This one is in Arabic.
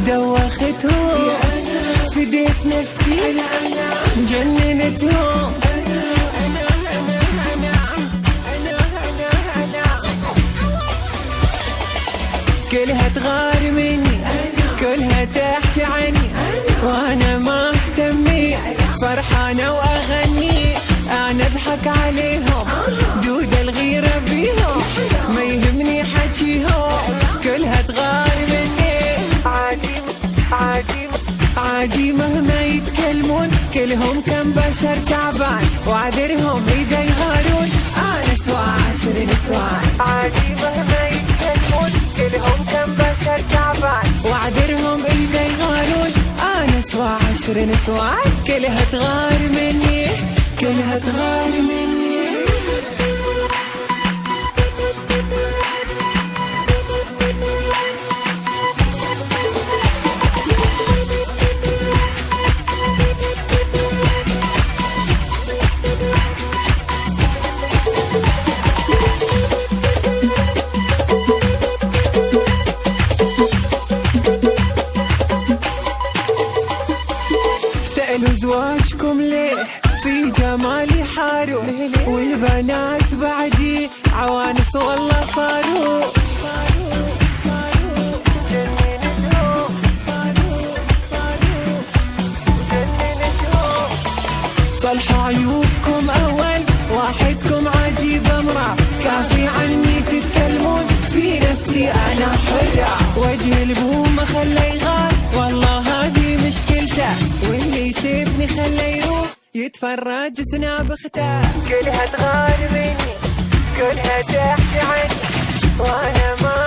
دوختهم، فديت نفسي جننتهم. كلها تغار مني، كلها تحكي عني، وانا ما اهتمي، فرحانة واغني. انا اضحك عليهم، دود الغيرة بيهم، ما يهمني حكيهم، كلها تغار مني. عادي عادي عادي مهما يتكلمون، كلهم كم بشر تعبان، واعذرهم اذا يغارون. انا سوا 10 نسوان، عادي مهما يتكلمون، كلهم كم بشر تعبان، واعذرهم اذا يغارون. انا سوا 10 نسوان، كلها تغار مني، كلها تغار مني. سألوا زواجكم ليه في جمالي حاروا، والبنات بعدي عوانس والله صاروا. صلحوا عيوبكم أول، واحدكم عجيب امرأة، كافي عني تتكلمون، في نفسي أنا حرة. وجه البوم ما خلى يغار، والله هذه مشكلته، واللي يسيبني خلى يروح يتفرج سناب اخته. كلها تغار مني، كلها تحكي عني، وانا ما